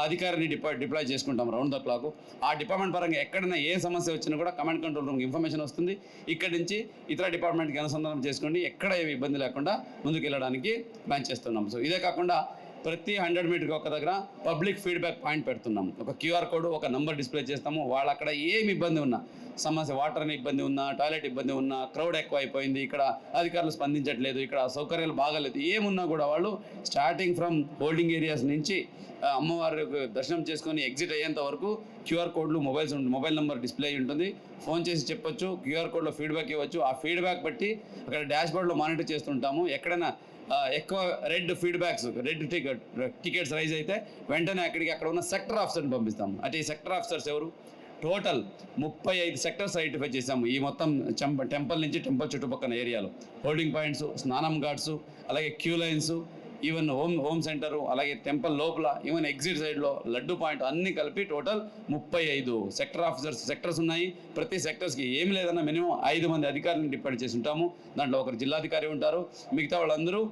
అధికారిని డిప్లాయ్ చేసుకుంటాం రౌండ్ ద క్లాక్. ఆ డిపార్ట్మెంట్ పరంగా ఎక్కడైనా ఏ సమస్య వచ్చినా కూడా కమాండ్ కంట్రోల్ రూమ్కి ఇన్ఫర్మేషన్ వస్తుంది. ఇక్కడి నుంచి ఇతర డిపార్ట్మెంట్కి అనుసంధానం చేసుకోండి, ఎక్కడ ఏమి ఇబ్బంది లేకుండా ముందుకు వెళ్ళడానికి ప్లాన్ చేస్తున్నాం. సో ఇదే కాకుండా ప్రతి 100 మీటర్కి ఒక దగ్గర పబ్లిక్ ఫీడ్బ్యాక్ పాయింట్ పెడుతున్నాం. ఒక క్యూఆర్ కోడ్, ఒక నంబర్ డిస్ప్లే చేస్తాము. వాళ్ళు అక్కడ ఏమి ఇబ్బంది ఉన్నా, సమస్య వాటర్ ఇబ్బంది ఉన్నా, టాయిలెట్ ఇబ్బంది ఉన్నా, క్రౌడ్ ఎక్కువ అయిపోయింది, ఇక్కడ అధికారులు స్పందించట్లేదు, ఇక్కడ సౌకర్యాలు బాగాలేదు, ఏమున్నా కూడా వాళ్ళు స్టార్టింగ్ ఫ్రమ్ హోల్డింగ్ ఏరియాస్ నుంచి అమ్మవారి దర్శనం చేసుకొని ఎగ్జిట్ అయ్యేంత వరకు క్యూఆర్ కోడ్లు మొబైల్ నెంబర్ డిస్ప్లే ఉంటుంది. ఫోన్ చేసి చెప్పొచ్చు, క్యూఆర్ కోడ్లో ఫీడ్బ్యాక్ ఇవ్వచ్చు. ఆ ఫీడ్బ్యాక్ బట్టి అక్కడ డాష్బోర్డ్లో మానిటర్ చేస్తుంటాము. ఎక్కడైనా ఎక్కువ రెడ్ టికెట్స్ రైజ్ అయితే వెంటనే అక్కడ ఉన్న సెక్టర్ ఆఫీసర్ని పంపిస్తాము. అంటే ఈ సెక్టర్ ఆఫీసర్స్ ఎవరు? టోటల్ 35 సెక్టర్స్ ఐడెంటిఫై చేసాము ఈ మొత్తం టెంపుల్ నుంచి టెంపుల్ చుట్టుపక్కల ఏరియాలో. హోల్డింగ్ పాయింట్స్, స్నానం ఘాట్స్, అలాగే queue lines, even home centre, అలాగే టెంపుల్ లోపల, ఈవెన్ ఎగ్జిట్ సైడ్లో లడ్డు పాయింట్ అన్నీ కలిపి టోటల్ 35 సెక్టర్స్ ఉన్నాయి. ప్రతి సెక్టర్స్కి ఏమి లేదన్నా మినిమం 5 మంది అధికారులను డిపెండ్ చేసి ఉంటాము. దాంట్లో ఒకరు జిల్లాధికారి ఉంటారు, మిగతా వాళ్ళందరూ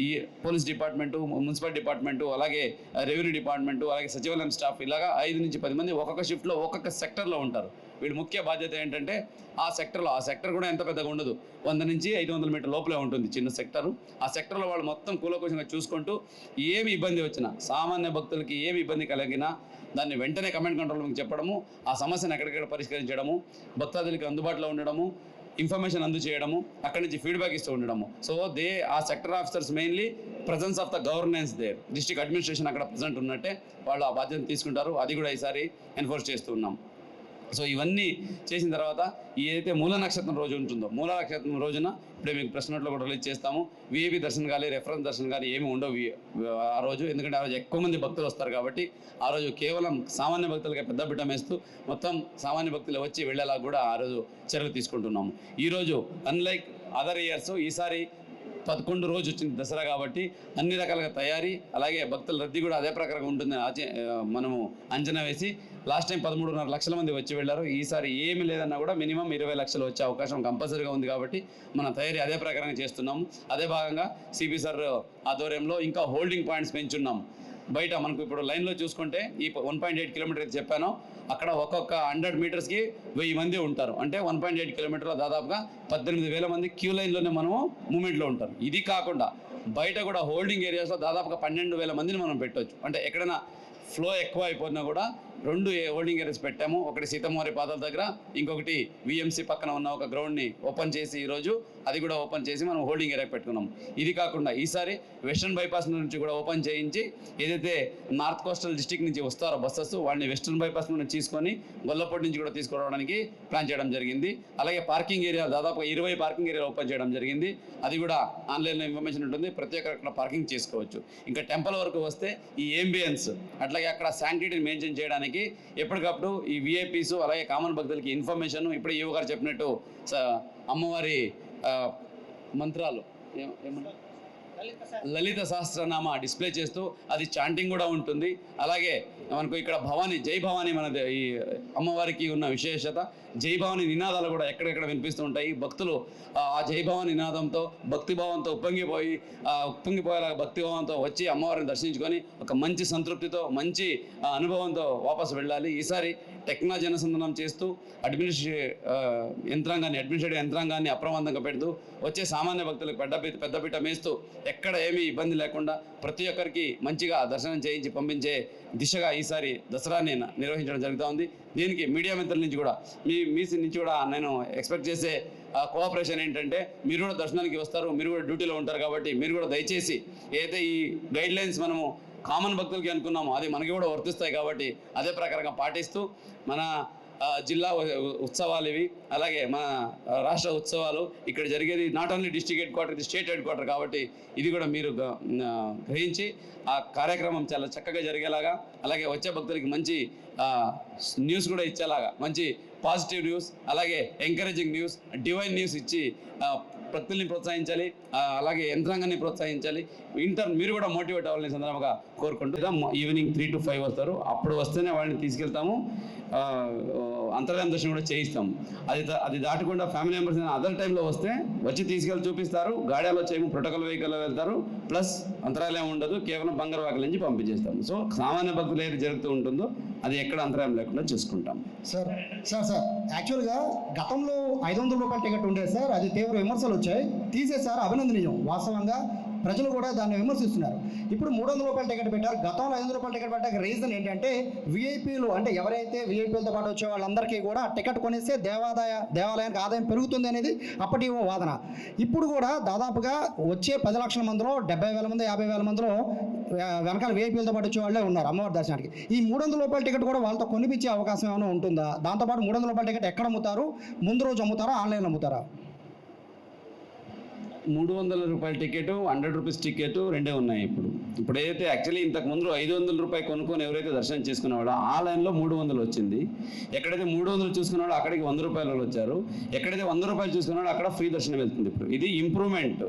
ఈ పోలీస్ డిపార్ట్మెంటు, మున్సిపల్ డిపార్ట్మెంటు, అలాగే రెవెన్యూ డిపార్ట్మెంటు, అలాగే సచివాలయం స్టాఫ్, ఇలాగా 5 నుంచి 10 మంది ఒక్కొక్క షిఫ్ట్లో ఒక్కొక్క సెక్టర్లో ఉంటారు. వీడి ముఖ్య బాధ్యత ఏంటంటే ఆ సెక్టర్ కూడా ఎంత పెద్దగా ఉండదు, 100 నుంచి 500 మీటర్ లోపలే ఉంటుంది చిన్న సెక్టరు. ఆ సెక్టర్లో వాళ్ళు మొత్తం కూలకోశంగా చూసుకుంటూ ఏమి ఇబ్బంది వచ్చినా, సామాన్య భక్తులకి ఏమి ఇబ్బంది కలిగినా దాన్ని వెంటనే కమాండ్ కంట్రోల్ రూమ్కి చెప్పడము, ఆ సమస్యను ఎక్కడికక్కడ పరిష్కరించడము, భక్తాదులకి అందుబాటులో ఉండడము, ఇన్ఫర్మేషన్ అందజేయడము, అక్కడి నుంచి ఫీడ్బ్యాక్ ఇస్తూ ఉండడము. సో ఆ sector officers mainly presence of the governance there, district administration అక్కడ ప్రజెంట్ ఉన్నట్టే వాళ్ళు ఆ బాధ్యతను తీసుకుంటారు. అది కూడా ఈసారి ఎన్ఫోర్స్ చేస్తూ ఉన్నాం. సో ఇవన్నీ చేసిన తర్వాత ఏదైతే మూల నక్షత్రం రోజు ఉంటుందో, మూల నక్షత్రం రోజున ఇప్పుడే మీకు ప్రెస్ నోట్లో కూడా రిలీజ్ చేస్తాము. విఐపి దర్శనం కానీ, రెఫరెన్స్ దర్శనం కానీ ఏమి ఉండవు ఆ రోజు. ఎందుకంటే ఆ రోజు ఎక్కువ మంది భక్తులు వస్తారు కాబట్టి ఆ రోజు కేవలం సామాన్య భక్తులకే పెద్దపీట వేస్తూ మొత్తం సామాన్య భక్తులు వచ్చి వెళ్ళేలా కూడా ఆ రోజు చర్యలు తీసుకుంటున్నాము. ఈరోజు అన్లైక్ అదర్ ఇయర్స్ ఈసారి 11 రోజు వచ్చింది దసరా కాబట్టి అన్ని రకాలుగా తయారీ, అలాగే భక్తుల రద్దీ కూడా అదే ప్రకారంగా ఉంటుందని మనము అంచనా వేసి లాస్ట్ టైం 13.5 లక్షల మంది వచ్చి వెళ్ళారు. ఈసారి ఏమి లేదన్నా కూడా మినిమం 20 లక్షలు వచ్చే అవకాశం కంపల్సరీగా ఉంది కాబట్టి మన తయారీ అదే ప్రకారంగా చేస్తున్నాము. అదే భాగంగా సిపి సార్ ఆధ్వర్యంలో ఇంకా హోల్డింగ్ పాయింట్స్ పెంచున్నాము. బయట మనకు ఇప్పుడు లైన్లో చూసుకుంటే ఈ 1.8 కిలోమీటర్ అయితే చెప్పానో అక్కడ ఒక్కొక్క 100 మీటర్స్కి 1000 మంది ఉంటారు. అంటే 1.8 కిలోమీటర్లో దాదాపుగా 18,000 మంది క్యూ లైన్లోనే మనము మూమెంట్లో ఉంటారు. ఇది కాకుండా బయట కూడా హోల్డింగ్ ఏరియాస్లో దాదాపుగా 12,000 మందిని మనం పెట్టవచ్చు. అంటే ఎక్కడైనా ఫ్లో ఎక్కువ అయిపోయినా కూడా 2 హోల్డింగ్ ఏరియాస్ పెట్టాము. ఒకటి సీతమ్మవారి పాదాల దగ్గర, ఇంకొకటి విఎంసీ పక్కన ఉన్న ఒక గ్రౌండ్ని ఓపెన్ చేసి ఈరోజు అది కూడా ఓపెన్ చేసి మనం హోల్డింగ్ ఏరియా పెట్టుకున్నాం. ఇది కాకుండా ఈసారి వెస్ట్రన్ బైపాస్ నుంచి కూడా ఓపెన్ చేయించి ఏదైతే నార్త్ కోస్టల్ డిస్ట్రిక్ట్ నుంచి వస్తారో బస్సెస్ వాళ్ళని వెస్ట్రన్ బైపాస్ నుంచి తీసుకొని గొల్లపూడి నుంచి కూడా తీసుకురావడానికి ప్లాన్ చేయడం జరిగింది. అలాగే పార్కింగ్ ఏరియా దాదాపు 20 పార్కింగ్ ఏరియా ఓపెన్ చేయడం జరిగింది. అది కూడా ఆన్లైన్లో ఇన్ఫర్మేషన్ ఉంటుంది, ప్రతి ఒక్కరు పార్కింగ్ చేసుకోవచ్చు. ఇంకా టెంపుల్ వరకు వస్తే ఈ అంబియన్స్ అట్లాగే అక్కడ శాంక్టిటీని మెయింటైన్ చేయడానికి ఎప్పటికప్పుడు ఈ విఐపీస్ అలాగే కామన్ భక్తులకి ఇన్ఫర్మేషన్ ఇప్పుడు ఈవో గారు చెప్పినట్టు అమ్మవారి మంత్రాలు లలిత సహస్రనామ డిస్ప్లే చేస్తూ అది చాంటింగ్ కూడా ఉంటుంది. అలాగే మనకు ఇక్కడ జై భవానీ మన ఈ అమ్మవారికి ఉన్న విశేషత, జై భవానీ నినాదాలు కూడా ఎక్కడెక్కడ వినిపిస్తూ ఉంటాయి. భక్తులు ఆ జై భవానీ నినాదంతో భక్తిభావంతో ఉప్పొంగిపోయేలా భక్తిభావంతో వచ్చి అమ్మవారిని దర్శించుకొని ఒక మంచి సంతృప్తితో మంచి అనుభవంతో వాపసు వెళ్ళాలి. ఈసారి టెక్నాలజీ అనుసంధానం చేస్తూ అడ్మినిస్ట్రేటివ్ యంత్రాంగాన్ని అప్రమత్తంగా పెడుతూ వచ్చే సామాన్య భక్తులకు పెద్దపీట మేస్తూ ఎక్కడ ఏమీ ఇబ్బంది లేకుండా ప్రతి ఒక్కరికి మంచిగా దర్శనం చేయించి పంపించే దిశగా ఈసారి దసరాని నిర్వహించడం జరుగుతూ ఉంది. దీనికి మీడియా మిత్రుల నుంచి కూడా మీ నుంచి కూడా నేను ఎక్స్పెక్ట్ చేసే కోఆపరేషన్ ఏంటంటే, మీరు కూడా దర్శనానికి వస్తారు, మీరు కూడా డ్యూటీలో ఉంటారు కాబట్టి మీరు కూడా దయచేసి ఏదైతే ఈ గైడ్ లైన్స్ మనము కామన్ భక్తులకి అనుకున్నామో అది మనకి కూడా వర్తిస్తాయి కాబట్టి అదే ప్రకారంగా పాటిస్తూ మన జిల్లా ఉత్సవాలు ఇవి, అలాగే మన రాష్ట్ర ఉత్సవాలు ఇక్కడ జరిగేది not only district head quarter, ఇది స్టేట్ హెడ్ క్వార్టర్ కాబట్టి ఇది కూడా మీరు గ్రహించి ఆ కార్యక్రమం చాలా చక్కగా జరిగేలాగా, అలాగే వచ్చే భక్తులకి మంచి న్యూస్ కూడా ఇచ్చేలాగా, మంచి పాజిటివ్ న్యూస్, అలాగే ఎంకరేజింగ్ న్యూస్, డివైన్ న్యూస్ ఇచ్చి భక్తుల్ని ప్రోత్సహించాలి, అలాగే యంత్రాంగాన్ని ప్రోత్సహించాలి. మీరు కూడా మోటివేట్ అవ్వాలని సందర్భంగా కోరుకుంటూ ఈవినింగ్ 3 to 5 వస్తారు. అప్పుడు వస్తేనే వాళ్ళని తీసుకెళ్తాము, అంతర్యామ దర్శనం కూడా చేయిస్తాము. అది దాటకుండా ఫ్యామిలీ మెంబర్స్ అదర్ టైంలో వస్తే వచ్చి తీసుకెళ్ళి చూపిస్తారు. గాడియాలో వచ్చేమో ప్రోటోకాల్ వెహికల్లో వెళ్తారు, ప్లస్ అంతరాలయం ఉండదు, కేవలం బంగారు వాకిల నుంచి పంపించేస్తాము. సో సామాన్య భక్తులు ఏది జరుగుతూ ఉంటుందో అది ఎక్కడ అంతరాయం లేకుండా చూసుకుంటాం. సార్ యాక్చువల్గా గతంలో 500 రూపాయల టికెట్ ఉండేది సార్, అది తీవ్ర విమర్శలు వచ్చాయి, తీసేశారు, అభినందనీయం. వాస్తవంగా ప్రజలు కూడా దాన్ని విమర్శిస్తున్నారు. ఇప్పుడు 300 రూపాయల టికెట్ పెట్టారు. గతంలో 500 రూపాయల టికెట్ పెట్టాక రీజన్ ఏంటంటే విఐపీలు, అంటే ఎవరైతే విఐపీలతో పాటు వచ్చే వాళ్ళందరికీ కూడా టికెట్ కొనేస్తే దేవాలయానికి ఆదాయం పెరుగుతుంది అనేది అప్పటి వాదన. ఇప్పుడు కూడా దాదాపుగా వచ్చే 10 లక్షల మందిలో 70,000 మంది 50,000 మందిలో వెనకాల విఐపీలతో పాటు వచ్చే వాళ్ళే ఉన్నారు అమ్మవారి దర్శనానికి. ఈ 300 రూపాయల టికెట్ కూడా వాళ్ళతో కొనిపించే అవకాశం ఏమైనా ఉంటుందా? దాంతోపాటు 300 రూపాయల టికెట్ ఎక్కడ అమ్ముతారు? ముందు రోజు అమ్ముతారా, ఆన్లైన్లో అమ్ముతారా? 300 రూపాయల టికెట్, 100 రూపీస్ టికెట్ రెండే ఉన్నాయి. ఇప్పుడు ఏదైతే యాక్చువల్లీ ఇంతకు ముందు 500 రూపాయలు కొనుక్కొని ఎవరైతే దర్శనం చేసుకునేవాడో ఆ లైన్లో 300 వచ్చింది. ఎక్కడైతే 300 చూసుకున్నాడో అక్కడికి 100 రూపాయలు వచ్చారు. ఎక్కడైతే 100 రూపాయలు చూసుకున్నాడో అక్కడ ఫ్రీ దర్శనం వెళ్తుంది. ఇప్పుడు ఇది ఇంప్రూవ్మెంట్,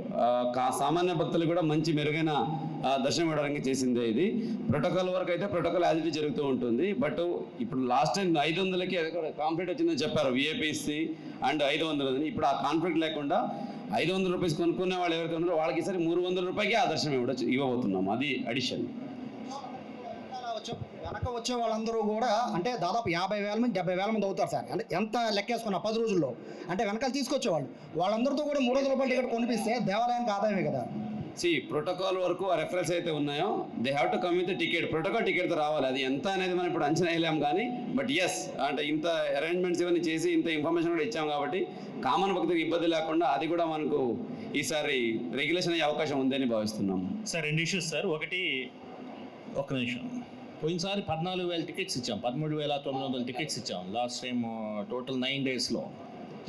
సామాన్య భక్తులు కూడా మంచి మెరుగైన దర్శనం ఇవ్వడానికి చేసిందే. ఇది ప్రోటోకాల్ వరకు అయితే ప్రోటోకాల్ యాజ్ ఇట్ జరుగుతూ ఉంటుంది. బట్ ఇప్పుడు లాస్ట్ టైం 500కి కాంప్లీట్ వచ్చిందని చెప్పారు విఏపీసీ అండ్ 500. ఇప్పుడు ఆ కాన్ఫ్లిక్ట్ లేకుండా 500 రూపాయలు కొనుక్కునే వాళ్ళు ఎవరైతే ఉన్నారో వాళ్ళకి ఈసారి 300 రూపాయలకి ఆ దర్శనం ఇవ్వబోతున్నాము. అది అడిషన్. వెనక వచ్చే వాళ్ళందరూ కూడా అంటే దాదాపు 50,000 మంది 70,000 మంది అవుతారు సార్. అంటే ఎంత లెక్కేసుకున్నా 10 రోజుల్లో అంటే వెనకాల తీసుకొచ్చేవాళ్ళు వాళ్ళందరితో కూడా 300 రూపాయల టికెట్ కొనిపిస్తే దేవాలయానికి ఆదాయమే కదా. ప్రోటోకాల్ వరకు ఆ రెఫరెన్స్ అయితే ఉన్నాయో they have to come with ticket. Protocol టికెట్తో రావాలి. అది ఎంత అనేది మనం ఇప్పుడు అంచనా వేయలేం కానీ బట్ ఎస్, అంటే ఇంత అరేంజ్మెంట్స్ ఇవన్నీ చేసి ఇంత ఇన్ఫర్మేషన్ కూడా ఇచ్చాం కాబట్టి కామన్ భక్తులకు ఇబ్బంది లేకుండా అది కూడా మనకు ఈసారి రెగ్యులేషన్ అయ్యే అవకాశం ఉందని భావిస్తున్నాము. Sir 2 issues sir. ఒకటి, ఒక్క నిమిషం, పోయినసారి 14,000 టికెట్స్ ఇచ్చాం, 13,900 టికెట్స్ ఇచ్చాం లాస్ట్ టైం టోటల్ 9 డేస్లో.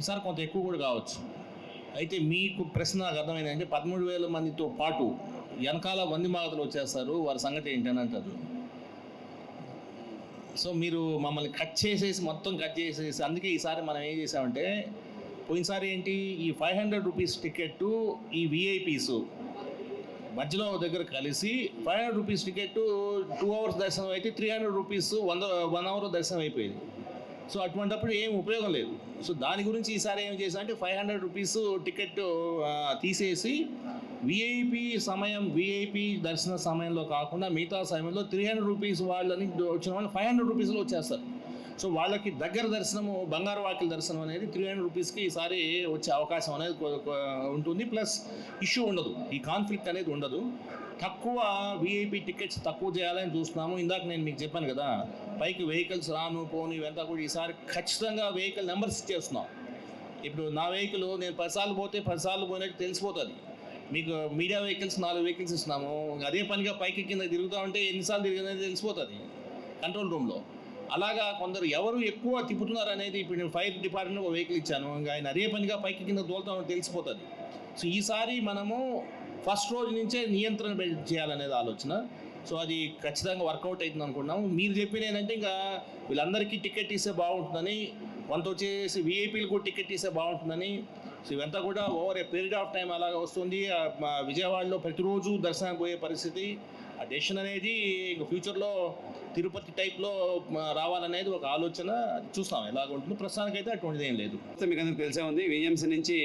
ఈసారి కొంత ఎక్కువ కూడా కావచ్చు. అయితే మీకు ప్రశ్న నాకు అర్థమైందంటే 13,000 మందితో పాటు వెనకాల వంది మాగతలు వచ్చేస్తారు, వారి సంగతి ఏంటని అంటారు. సో మీరు మమ్మల్ని మొత్తం కట్ చేసేసి అందుకే ఈసారి మనం ఏం చేసామంటే, పోయినసారి ఏంటి, ఈ 500 రూపీస్ టికెట్ ఈ విఐపీస్ మధ్యలో దగ్గర కలిసి 500 రూపీస్ టికెట్ 2 hours దర్శనం అయితే 300 రూపీస్ 1 hour దర్శనం అయిపోయింది. సో అటువంటిప్పుడు ఏం ఉపయోగం లేదు. సో దాని గురించి ఈసారి ఏం చేశామంటే 500 రూపీస్ టికెట్ తీసేసి విఐపి దర్శన సమయంలో కాకుండా మిగతా సమయంలో 300 రూపీస్ వాళ్ళని వచ్చిన వాళ్ళు 500 రూపీస్లో వచ్చేస్తారు. సో వాళ్ళకి దగ్గర దర్శనము, బంగారు వాకిల దర్శనం అనేది 300 రూపీస్కి ఈసారి వచ్చే అవకాశం అనేది ఉంటుంది. ప్లస్ ఇష్యూ ఉండదు, ఈ కాన్ఫ్లిక్ట్ అనేది ఉండదు. తక్కువ విఐపి టికెట్స్ తక్కువ చేయాలని చూస్తున్నాము. ఇందాక నేను మీకు చెప్పాను కదా, పైకి వెహికల్స్ రాను పోను ఇవంతా కూడా ఈసారి ఖచ్చితంగా వెహికల్ నెంబర్స్ ఇచ్చేస్తున్నాం. ఇప్పుడు నా వెహికల్ నేను 10 సార్లు పోతే 10 సార్లు పోయినట్టు తెలిసిపోతుంది. మీకు మీడియా వెహికల్స్ 4 వెహికల్స్ ఇస్తున్నాము. అదే పనిగా పైకి కింద తిరుగుతూ ఉంటే ఎన్నిసార్లు తిరిగినది తెలిసిపోతుంది కంట్రోల్ రూమ్లో. అలాగా కొందరు ఎవరు ఎక్కువ తిప్పుతున్నారు అనేది, ఇప్పుడు నేను ఫైర్ డిపార్ట్మెంట్ ఒక వెహికల్ ఇచ్చాను, ఇంకా ఆయన అదే పనిగా పైకి కింద తోలుతామని తెలిసిపోతుంది. సో ఈసారి మనము ఫస్ట్ రోజు నుంచే నియంత్రణ చేయాలనేది ఆలోచన. సో అది ఖచ్చితంగా వర్కౌట్ అవుతుంది అనుకుంటున్నాము. మీరు చెప్పిన ఏంటంటే ఇంకా వీళ్ళందరికీ టికెట్ ఇస్తే బాగుంటుందని, కొంత వచ్చేసి విఐపీలకు టికెట్ ఇస్తే బాగుంటుందని. సో ఇవంతా కూడా over a period of time అలాగా వస్తుంది. విజయవాడలో ప్రతిరోజు దర్శనానికి పోయే పరిస్థితి, ఆ డెసిషన్ అనేది ఇంకా ఫ్యూచర్లో తిరుపతి టైప్లో రావాలనేది ఒక ఆలోచన. చూస్తాం ఎలాగ ఉంటుంది. ప్రస్తుతానికైతే అటువంటిది ఏం లేదు. మీకు అందరికీ తెలిసే ఉంది, విఎంసీ నుంచి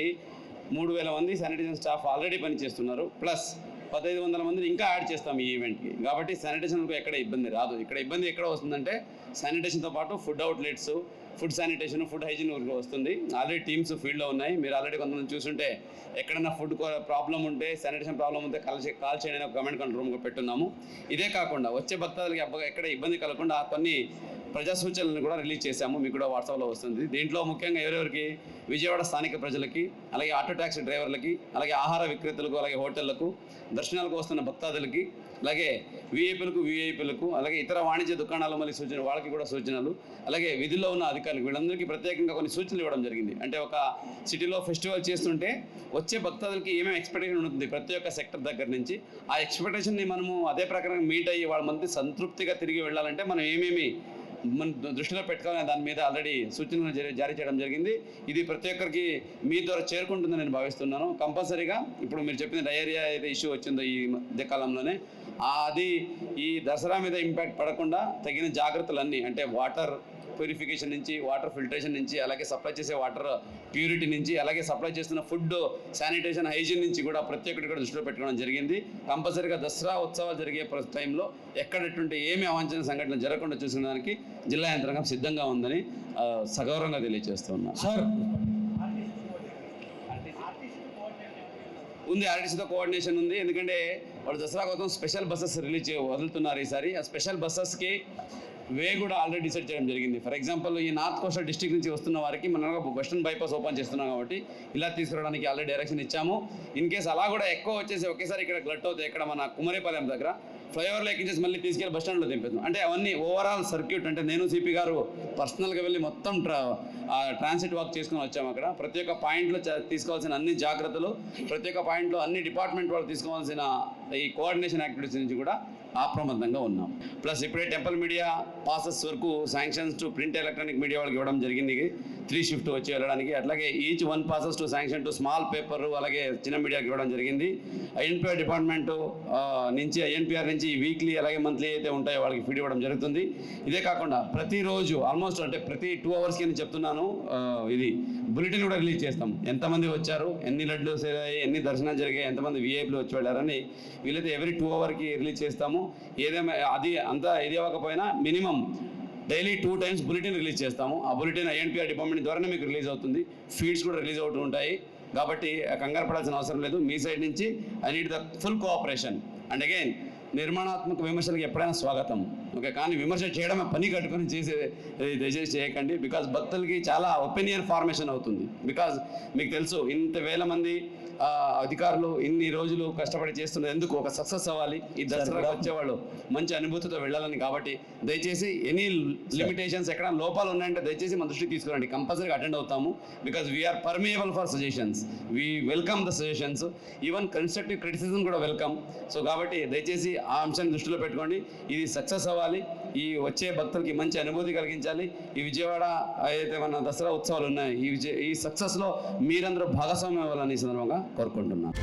3,000 మంది శానిటైజేషన్ స్టాఫ్ ఆల్రెడీ పనిచేస్తున్నారు. ప్లస్ 1500 మందిని ఇంకా యాడ్ చేస్తాం ఈ ఈవెంట్కి. కాబట్టి శానిటేషన్కు ఎక్కడ ఇబ్బంది రాదు. ఇక్కడ ఇబ్బంది ఎక్కడ వస్తుందంటే శానిటేషన్తో పాటు food outlets, food sanitation, food hygiene వస్తుంది. ఆల్రెడీ టీమ్స్ ఫీల్డ్లో ఉన్నాయి. మీరు ఆల్రెడీ కొంతమంది చూసుంటే ఎక్కడైనా ఫుడ్ ప్రాబ్లం ఉంటే, శానిటేషన్ ప్రాబ్లం ఉంటే కాల్ చేయండి అని ఒక కమెంట్ కంట్రోల్ రూమ్గా పెట్టున్నాము. ఇదే కాకుండా వచ్చే భక్తులకి ఎక్కడ ఇబ్బంది కలగకుండా కొన్ని ప్రజా సూచనలను కూడా రిలీజ్ చేశాము. మీకు కూడా వాట్సాప్లో వస్తుంది. దీంట్లో ముఖ్యంగా ఎవరెవరికి, విజయవాడ స్థానిక ప్రజలకి, అలాగే ఆటో ట్యాక్సీ డ్రైవర్లకి, అలాగే ఆహార విక్రేతలకు, అలాగే హోటళ్లకు, దర్శనాలకు వస్తున్న భక్తాదులకి, అలాగే విఐపీలకు, అలాగే ఇతర వాణిజ్య దుకాణాలు మళ్ళీ సూచన వాళ్ళకి కూడా సూచనలు, అలాగే విధుల్లో ఉన్న అధికారులకు వీళ్ళందరికీ ప్రత్యేకంగా కొన్ని సూచనలు ఇవ్వడం జరిగింది. అంటే ఒక సిటీలో ఫెస్టివల్ చేస్తుంటే వచ్చే భక్తాదులకి ఏమేమి ఎక్స్పెక్టేషన్ ఉంటుంది ప్రతి ఒక్క సెక్టర్ దగ్గర నుంచి, ఆ ఎక్స్పెక్టేషన్ని మనము అదే ప్రకారం మీట్ అయ్యి వాళ్ళ మంది సంతృప్తిగా తిరిగి వెళ్ళాలంటే మనం ఏమేమి మన దృష్టిలో పెట్టుకోవాలని దాని మీద ఆల్రెడీ సూచనలు జారీ చేయడం జరిగింది. ఇది ప్రతి ఒక్కరికి మీ ద్వారా చేరుకుంటుందని నేను భావిస్తున్నాను. కంపల్సరీగా ఇప్పుడు మీరు చెప్పిన డయేరియా ఏదైతే ఇష్యూ వచ్చిందో ఈ మధ్య కాలంలోనే, అది ఈ దసరా మీద ఇంపాక్ట్ పడకుండా తగిన జాగ్రత్తలన్నీ, అంటే వాటర్ ప్యూరిఫికేషన్ నుంచి, వాటర్ ఫిల్టరేషన్ నుంచి, అలాగే సప్లై చేసే వాటర్ ప్యూరిటీ నుంచి, అలాగే సప్లై చేస్తున్న ఫుడ్ శానిటేషన్ హైజీన్ నుంచి కూడా ప్రతి ఒక్కటి కూడా దృష్టిలో పెట్టుకోవడం జరిగింది. కంపల్సరీగా దసరా ఉత్సవాలు జరిగే టైంలో ఎక్కడెటువంటి ఏమి అవాంఛనీయ సంఘటనలు జరగకుండా చూసుకోవడానికి జిల్లా యంత్రాంగం సిద్ధంగా ఉందని సగౌరవంగా తెలియజేస్తున్నాను. సార్ ఉంది, ఆర్టీసీతో కోఆర్డినేషన్ ఉంది. ఎందుకంటే వాళ్ళు దసరా కోసం స్పెషల్ బస్సెస్ వదులుతున్నారు ఈసారి. ఆ స్పెషల్ బస్సెస్కి వే కూడా ఆల్రెడీ డిసైడ్ చేయడం జరిగింది. ఫర్ ఎగ్జాంపుల్ ఈ నార్త్ కోస్టల్ డిస్ట్రిక్ట్ నుంచి వస్తున్న వారికి మనం వెస్టర్న్ బైపాస్ ఓపెన్ చేస్తున్నాం కాబట్టి ఇలా తీసుకురావడానికి ఆల్రెడీ డైరెక్షన్ ఇచ్చాము. ఇన్ కేసు అలా కూడా ఎక్కువ వచ్చేసి ఒకేసారి ఇక్కడ గ్లట్ అవుతాయి, ఇక్కడ మన కుమరేపాలెం దగ్గర ఫ్లైఓవర్లో ఎక్కించేసి మళ్ళీ తీసుకెళ్ళి బస్ స్టాండ్లో దింపేద్దాం. అంటే అవన్నీ ఓవరాల్ సర్క్యూట్, అంటే నేను సిపి గారు పర్సనల్గా వెళ్ళి మొత్తం ట్రాన్సిట్ వాక్ చేసుకొని వచ్చాము. అక్కడ ప్రతి ఒక్క పాయింట్లో తీసుకోవాల్సిన అన్ని జాగ్రత్తలు, ప్రతి ఒక్క పాయింట్లో అన్ని డిపార్ట్మెంట్ వాళ్ళు తీసుకోవాల్సిన ఈ కోఆర్డినేషన్ యాక్టివిటీస్ నుంచి కూడా అప్రమత్తంగా ఉన్నాం. ప్లస్ ఇప్పుడే టెంపుల్ మీడియా పాసెస్ వరకు sanctions to print electronic media వాళ్ళకి ఇవ్వడం జరిగింది, 3 షిఫ్ట్ వచ్చి వెళ్ళడానికి. అట్లాగే each 1 passes to sanction to small paper, అలాగే చిన్న మీడియాకి ఇవ్వడం జరిగింది. ఐఎన్పిఆర్ డిపార్ట్మెంట్ నుంచి, ఐఎన్పిఆర్ నుంచి వీక్లీ అలాగే మంత్లీ అయితే ఉంటాయో వాళ్ళకి ఫీడ్ ఇవ్వడం జరుగుతుంది. ఇదే కాకుండా ప్రతిరోజు ఆల్మోస్ట్ అంటే ప్రతి 2 అవర్స్కి నేను చెప్తున్నాను, ఇది బులెటిన్ కూడా రిలీజ్ చేస్తాం. ఎంతమంది వచ్చారు, ఎన్ని లడ్లు సేల్ అయ్యాయి, ఎన్ని దర్శనాలు జరిగాయి, ఎంతమంది విఐపీలు వచ్చి వెళ్ళారని వీళ్ళైతే ఎవ్రీ 2 అవర్కి రిలీజ్ చేస్తాము. ఏదేమైనా అది అంతా ఇది అవ్వకపోయినా minimum daily 2 times bulletin release చేస్తాము. ఆ బులెటిన్ ఐఎన్పిఆర్ డిపార్ట్మెంట్ ద్వారానే మీకు రిలీజ్ అవుతుంది. ఫీడ్స్ కూడా రిలీజ్ అవుతూ ఉంటాయి. కాబట్టి కంగారు పడాల్సిన అవసరం లేదు. మీ సైడ్ నుంచి I need the full cooperation. And again నిర్మాణాత్మక విమర్శలకు ఎప్పుడైనా స్వాగతం, ఓకే, కానీ విమర్శ చేయడమే పని కట్టుకొని దయచేసి చేయకండి. బికాజ్ భక్తులకి చాలా ఒపీనియన్ ఫార్మేషన్ అవుతుంది. బికాజ్ మీకు తెలుసు ఇంత వేల మంది అధికారులు ఇన్ని రోజులు కష్టపడి చేస్తున్నది ఎందుకు, ఒక సక్సెస్ అవ్వాలి, ఈ దసరా వచ్చేవాళ్ళు మంచి అనుభూతితో వెళ్ళాలని. కాబట్టి దయచేసి ఎనీ లిమిటేషన్స్ ఎక్కడ లోపాలు ఉన్నాయంటే దయచేసి మన దృష్టికి తీసుకురండి. కంపల్సరీగా అటెండ్ అవుతాము. Because we are permeable for suggestions, we welcome the suggestions, even constructive criticism కూడా వెల్కమ్. సో కాబట్టి దయచేసి ఆ అంశాన్ని దృష్టిలో పెట్టుకోండి. ఇది సక్సెస్ అవ్వాలి, ఈ వచ్చే భక్తులకి మంచి అనుభూతి కలిగించాలి. ఈ విజయవాడ ఏదైతే మన దసరా ఉత్సవాలు ఉన్నాయి, ఈ సక్సెస్లో మీరందరూ భాగస్వామ్యం అవ్వాలని ఈ సందర్భంగా కోరుకుంటున్నాను.